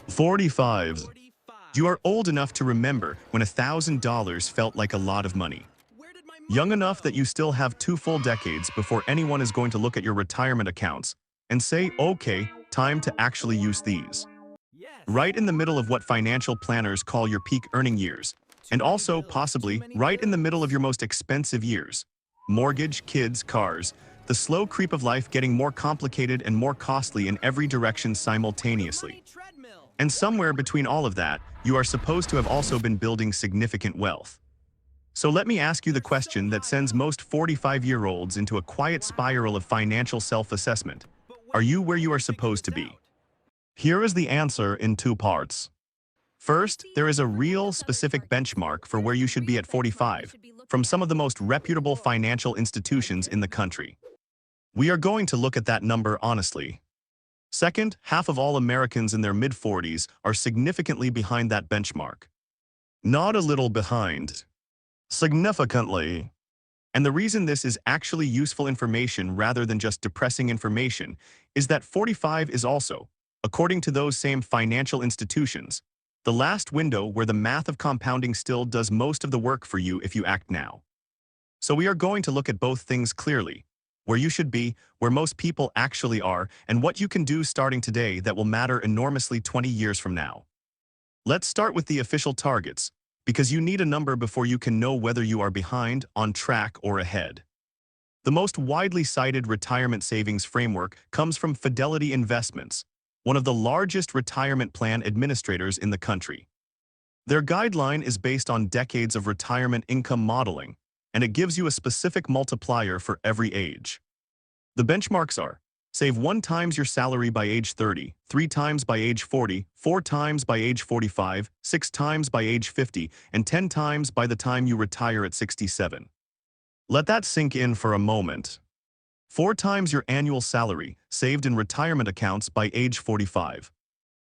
45. You are old enough to remember when $1,000 felt like a lot of money. Young enough that you still have 2 full decades before anyone is going to look at your retirement accounts and say, okay, time to actually use these. Right in the middle of what financial planners call your peak earning years, and also, possibly, right in the middle of your most expensive years. Mortgage, kids, cars, the slow creep of life getting more complicated and more costly in every direction simultaneously. And somewhere between all of that, you are supposed to have also been building significant wealth. So let me ask you the question that sends most 45-year-olds into a quiet spiral of financial self-assessment. Are you where you are supposed to be? Here is the answer in 2 parts. First, there is a real, specific benchmark for where you should be at 45, from some of the most reputable financial institutions in the country. We are going to look at that number honestly. Second, half of all Americans in their mid-40s are significantly behind that benchmark. Not a little behind. Significantly. And the reason this is actually useful information rather than just depressing information is that 45 is also, according to those same financial institutions, the last window where the math of compounding still does most of the work for you if you act now. So we are going to look at both things clearly: where you should be, where most people actually are, and what you can do starting today that will matter enormously 20 years from now. Let's start with the official targets, because you need a number before you can know whether you are behind, on track, or ahead. The most widely cited retirement savings framework comes from Fidelity Investments, one of the largest retirement plan administrators in the country. Their guideline is based on decades of retirement income modeling, and it gives you a specific multiplier for every age. The benchmarks are: save 1 times your salary by age 30, 3 times by age 40, 4 times by age 45, 6 times by age 50, and 10 times by the time you retire at 67. Let that sink in for a moment. 4 times your annual salary, saved in retirement accounts by age 45.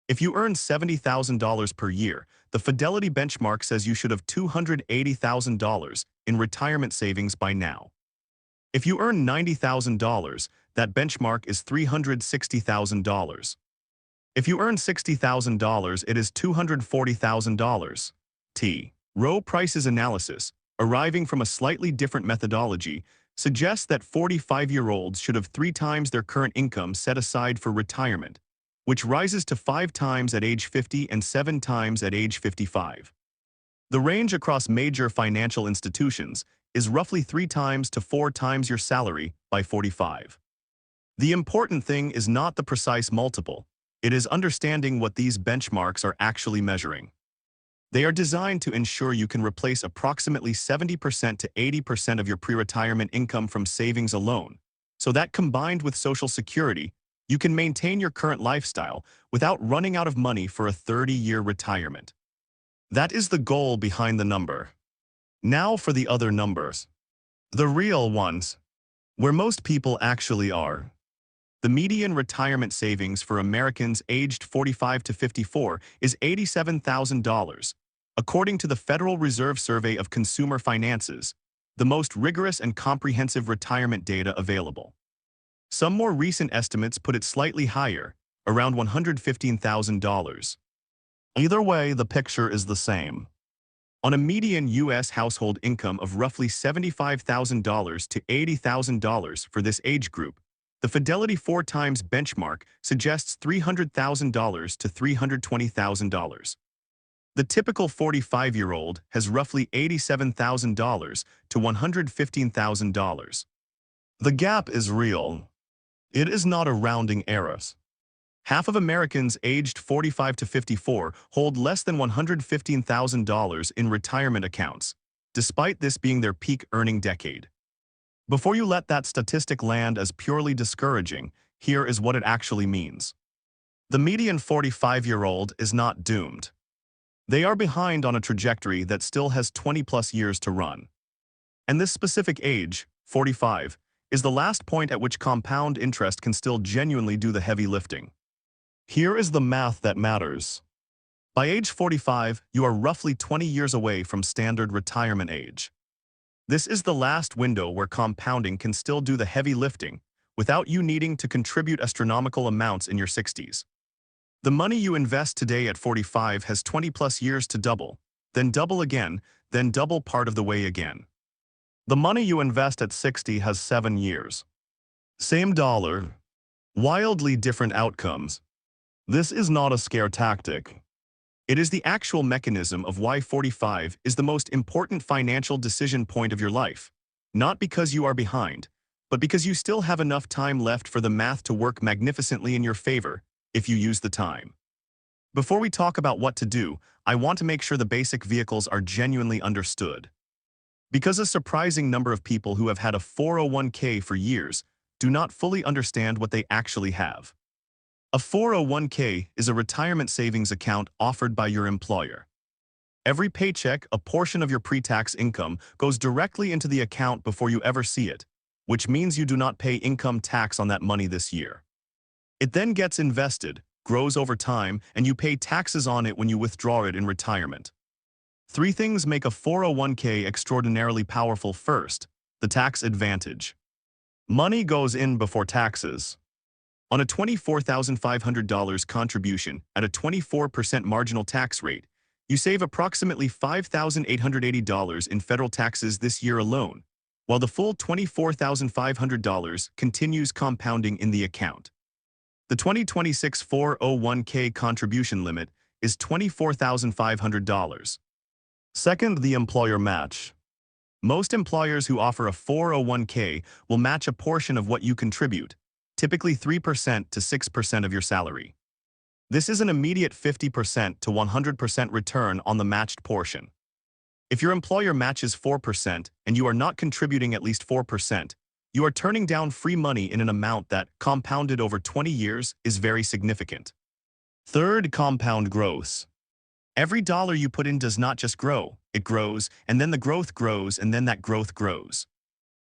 If you earn $70,000 per year, the Fidelity benchmark says you should have $280,000 in retirement savings by now. If you earn $90,000, that benchmark is $360,000. If you earn $60,000, it is $240,000. Row Price's analysis, arriving from a slightly different methodology, suggests that 45-year-olds should have 3 times their current income set aside for retirement, which rises to 5 times at age 50 and 7 times at age 55. The range across major financial institutions is roughly 3 times to 4 times your salary by 45. The important thing is not the precise multiple, it is understanding what these benchmarks are actually measuring. They are designed to ensure you can replace approximately 70% to 80% of your pre-retirement income from savings alone, so that combined with Social Security, you can maintain your current lifestyle without running out of money for a 30-year retirement. That is the goal behind the number. Now for the other numbers. The real ones. Where most people actually are. The median retirement savings for Americans aged 45 to 54 is $87,000, according to the Federal Reserve Survey of Consumer Finances, the most rigorous and comprehensive retirement data available. Some more recent estimates put it slightly higher, around $115,000. Either way, the picture is the same. On a median U.S. household income of roughly $75,000 to $80,000 for this age group, the Fidelity 4 times benchmark suggests $300,000 to $320,000. The typical 45-year-old has roughly $87,000 to $115,000. The gap is real. It is not a rounding error. Half of Americans aged 45 to 54 hold less than $115,000 in retirement accounts, despite this being their peak earning decade. Before you let that statistic land as purely discouraging, here is what it actually means. The median 45-year-old is not doomed. They are behind on a trajectory that still has 20-plus years to run. And this specific age, 45, is the last point at which compound interest can still genuinely do the heavy lifting. Here is the math that matters. By age 45, you are roughly 20 years away from standard retirement age. This is the last window where compounding can still do the heavy lifting without you needing to contribute astronomical amounts in your 60s. The money you invest today at 45 has 20 plus years to double, then double again, then double part of the way again. The money you invest at 60 has 7 years. Same dollar, wildly different outcomes. This is not a scare tactic. It is the actual mechanism of why 45 is the most important financial decision point of your life. Not because you are behind, but because you still have enough time left for the math to work magnificently in your favor if you use the time. Before we talk about what to do, I want to make sure the basic vehicles are genuinely understood. Because a surprising number of people who have had a 401k for years do not fully understand what they actually have. A 401k is a retirement savings account offered by your employer. Every paycheck, a portion of your pre-tax income, goes directly into the account before you ever see it, which means you do not pay income tax on that money this year. It then gets invested, grows over time, and you pay taxes on it when you withdraw it in retirement. Three things make a 401k extraordinarily powerful. First, the tax advantage. Money goes in before taxes. On a $24,500 contribution at a 24% marginal tax rate, you save approximately $5,880 in federal taxes this year alone, while the full $24,500 continues compounding in the account. The 2026 401k contribution limit is $24,500. Second, the employer match. Most employers who offer a 401k will match a portion of what you contribute, typically 3% to 6% of your salary. This is an immediate 50% to 100% return on the matched portion. If your employer matches 4% and you are not contributing at least 4%, you are turning down free money in an amount that, compounded over 20 years, is very significant. Third, compound growth. Every dollar you put in does not just grow, it grows, and then the growth grows, and then that growth grows.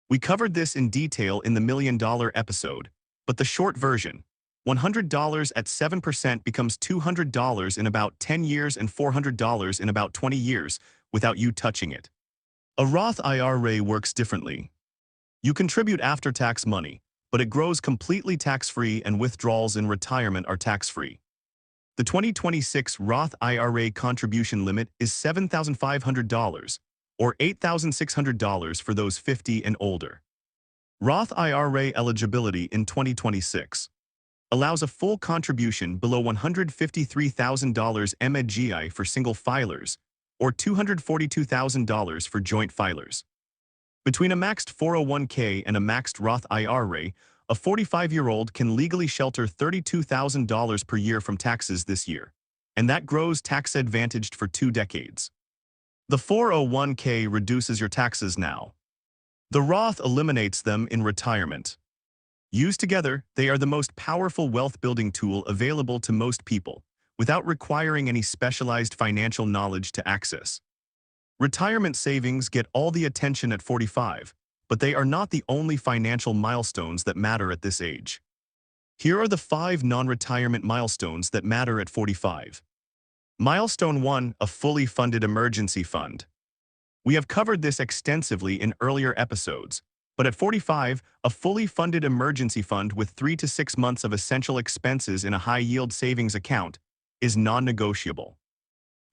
We covered this in detail in the $1 Million episode, but the short version, $100 at 7% becomes $200 in about 10 years and $400 in about 20 years without you touching it. A Roth IRA works differently. You contribute after-tax money, but it grows completely tax-free and withdrawals in retirement are tax-free. The 2026 Roth IRA contribution limit is $7,500, or $8,600 for those 50 and older. Roth IRA eligibility in 2026 allows a full contribution below $153,000 MGI for single filers, or $242,000 for joint filers. Between a maxed 401k and a maxed Roth IRA, a 45-year-old can legally shelter $32,000 per year from taxes this year, and that grows tax-advantaged for 2 decades. The 401k reduces your taxes now. The Roth eliminates them in retirement. Used together, they are the most powerful wealth-building tool available to most people, without requiring any specialized financial knowledge to access. Retirement savings get all the attention at 45, but they are not the only financial milestones that matter at this age. Here are the 5 non-retirement milestones that matter at 45. Milestone 1, a fully funded emergency fund. We have covered this extensively in earlier episodes, but at 45, a fully funded emergency fund with 3 to 6 months of essential expenses in a high-yield savings account is non-negotiable.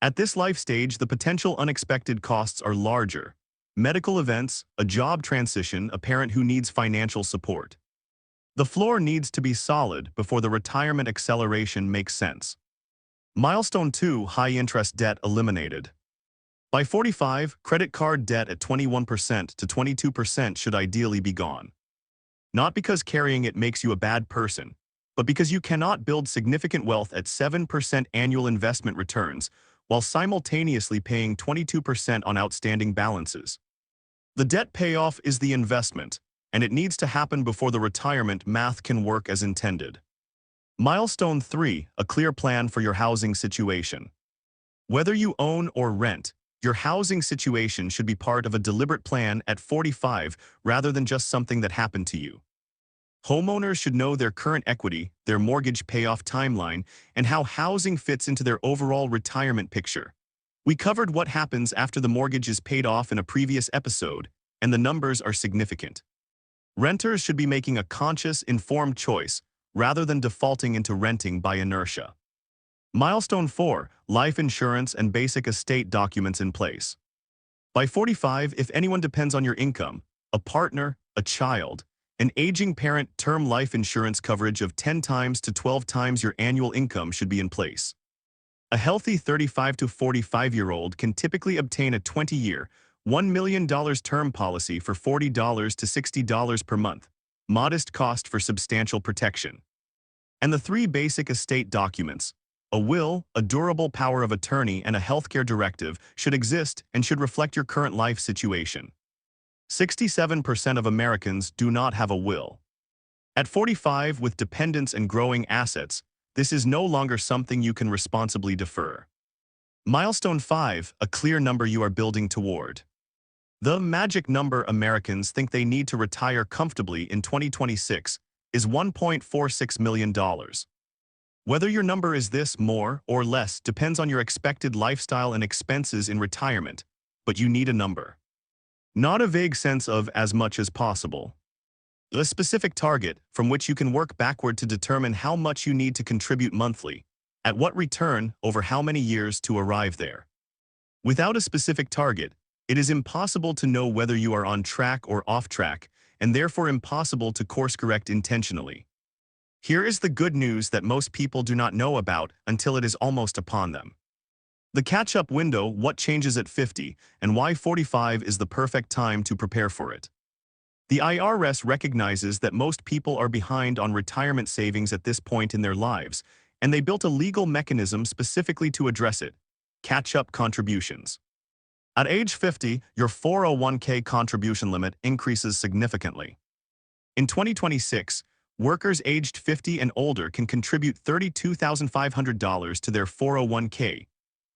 At this life stage, the potential unexpected costs are larger. Medical events, a job transition, a parent who needs financial support. The floor needs to be solid before the retirement acceleration makes sense. Milestone 2, high-interest debt eliminated. By 45, credit card debt at 21% to 22% should ideally be gone. Not because carrying it makes you a bad person, but because you cannot build significant wealth at 7% annual investment returns while simultaneously paying 22% on outstanding balances. The debt payoff is the investment, and it needs to happen before the retirement math can work as intended. Milestone 3, a clear plan for your housing situation. Whether you own or rent, your housing situation should be part of a deliberate plan at 45 rather than just something that happened to you. Homeowners should know their current equity, their mortgage payoff timeline, and how housing fits into their overall retirement picture. We covered what happens after the mortgage is paid off in a previous episode, and the numbers are significant. Renters should be making a conscious, informed choice rather than defaulting into renting by inertia. Milestone 4, life insurance and basic estate documents in place. By 45, if anyone depends on your income, a partner, a child, an aging parent, term life insurance coverage of 10 times to 12 times your annual income should be in place. A healthy 35 to 45-year-old can typically obtain a 20-year, $1 million term policy for $40 to $60 per month, modest cost for substantial protection. And the three basic estate documents, a will, a durable power of attorney, and a healthcare directive, should exist and should reflect your current life situation. 67% of Americans do not have a will. At 45, with dependents and growing assets, this is no longer something you can responsibly defer. Milestone 5, a clear number you are building toward. The magic number Americans think they need to retire comfortably in 2026 is $1.46 million. Whether your number is this, more or less, depends on your expected lifestyle and expenses in retirement, but you need a number. Not a vague sense of as much as possible. A specific target from which you can work backward to determine how much you need to contribute monthly, at what return, over how many years to arrive there. Without a specific target, it is impossible to know whether you are on track or off track, and therefore impossible to course-correct intentionally. Here is the good news that most people do not know about until it is almost upon them. The catch-up window, what changes at 50, and why 45 is the perfect time to prepare for it. The IRS recognizes that most people are behind on retirement savings at this point in their lives, and they built a legal mechanism specifically to address it: catch-up contributions. At age 50, your 401k contribution limit increases significantly. In 2026, workers aged 50 and older can contribute $32,500 to their 401k,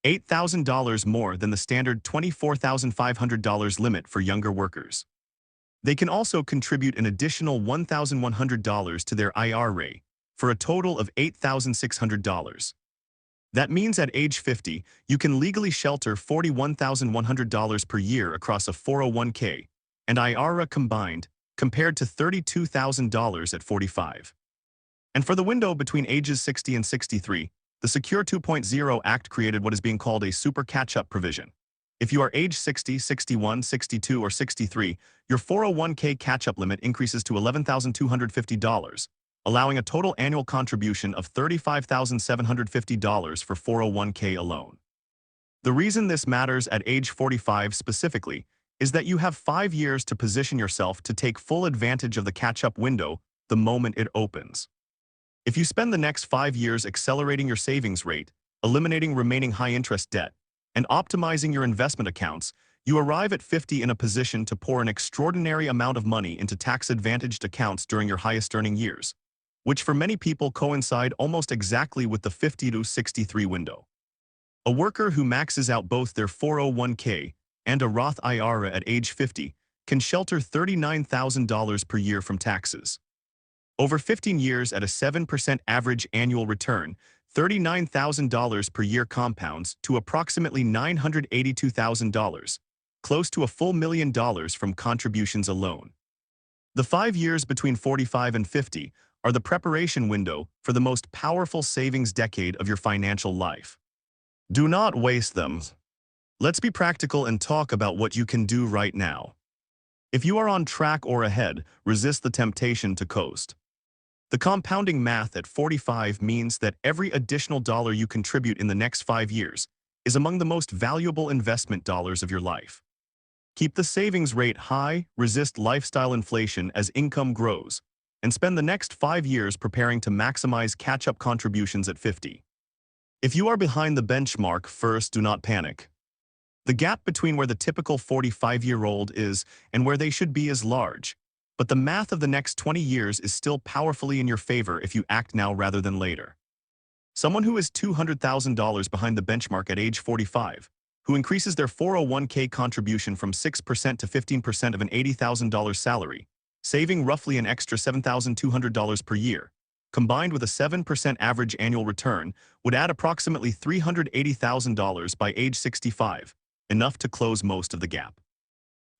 $8,000 more than the standard $24,500 limit for younger workers. They can also contribute an additional $1,100 to their IRA, for a total of $8,600. That means at age 50, you can legally shelter $41,100 per year across a 401k and IRA combined, compared to $32,000 at 45. And for the window between ages 60 and 63, the Secure 2.0 Act created what is being called a super catch-up provision. If you are age 60, 61, 62, or 63, your 401k catch-up limit increases to $11,250, allowing a total annual contribution of $35,750 for 401k alone. The reason this matters at age 45 specifically is that you have 5 years to position yourself to take full advantage of the catch-up window the moment it opens. If you spend the next 5 years accelerating your savings rate, eliminating remaining high-interest debt, and optimizing your investment accounts, you arrive at 50 in a position to pour an extraordinary amount of money into tax-advantaged accounts during your highest-earning years, which for many people coincide almost exactly with the 50 to 63 window. A worker who maxes out both their 401k and a Roth IRA at age 50 can shelter $39,000 per year from taxes. Over 15 years at a 7% average annual return, $39,000 per year compounds to approximately $982,000, close to a full $1 million from contributions alone. The 5 years between 45 and 50 are the preparation window for the most powerful savings decade of your financial life. Do not waste them. Let's be practical and talk about what you can do right now. If you are on track or ahead, resist the temptation to coast. The compounding math at 45 means that every additional dollar you contribute in the next 5 years is among the most valuable investment dollars of your life. Keep the savings rate high, resist lifestyle inflation as income grows, and spend the next 5 years preparing to maximize catch-up contributions at 50. If you are behind the benchmark, first, do not panic. The gap between where the typical 45-year-old is and where they should be is large, but the math of the next 20 years is still powerfully in your favor if you act now rather than later. Someone who is $200,000 behind the benchmark at age 45, who increases their 401k contribution from 6% to 15% of an $80,000 salary, saving roughly an extra $7,200 per year, combined with a 7% average annual return, would add approximately $380,000 by age 65, enough to close most of the gap.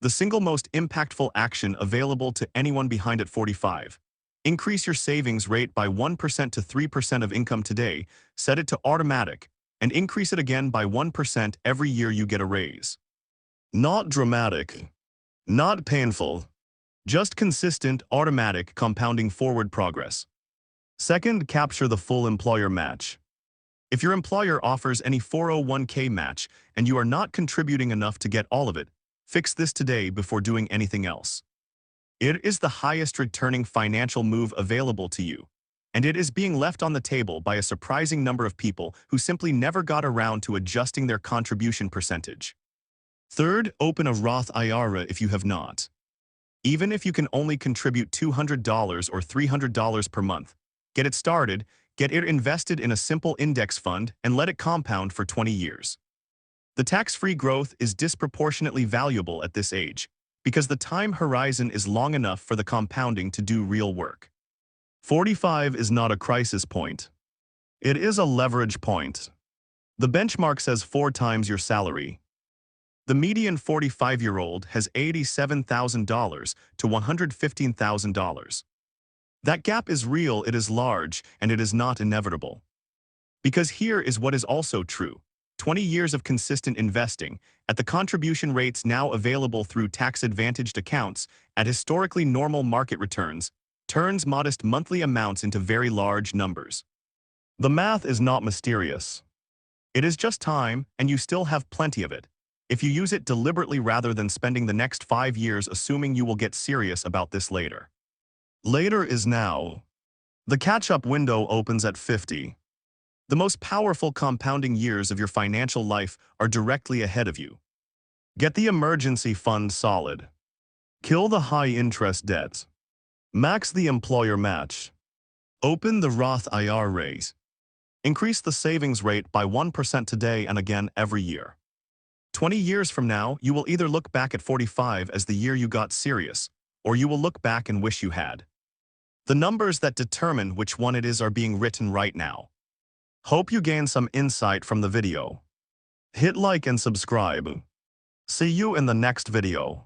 The single most impactful action available to anyone behind at 45 Increase your savings rate by 1% to 3% of income today, set it to automatic, and increase it again by 1% every year you get a raise. Not dramatic, not painful, just consistent, automatic, compounding forward progress. Second, capture the full employer match. If your employer offers any 401k match and you are not contributing enough to get all of it, fix this today before doing anything else. It is the highest returning financial move available to you, and it is being left on the table by a surprising number of people who simply never got around to adjusting their contribution percentage. Third, open a Roth IRA if you have not. Even if you can only contribute $200 or $300 per month, get it started, get it invested in a simple index fund, and let it compound for 20 years. The tax-free growth is disproportionately valuable at this age, because the time horizon is long enough for the compounding to do real work. 45 is not a crisis point. It is a leverage point. The benchmark says 4 times your salary. The median 45-year-old has $87,000 to $115,000. That gap is real, it is large, and it is not inevitable. Because here is what is also true. 20 years of consistent investing, at the contribution rates now available through tax-advantaged accounts, at historically normal market returns, turns modest monthly amounts into very large numbers. The math is not mysterious. It is just time, and you still have plenty of it, if you use it deliberately rather than spending the next 5 years assuming you will get serious about this later. Later is now. The catch-up window opens at 50. The most powerful compounding years of your financial life are directly ahead of you. Get the emergency fund solid. Kill the high-interest debts. Max the employer match. Open the Roth IRAs. Increase the savings rate by 1% today and again every year. 20 years from now, you will either look back at 45 as the year you got serious, or you will look back and wish you had. The numbers that determine which one it is are being written right now. Hope you gain some insight from the video. Hit like and subscribe. See you in the next video.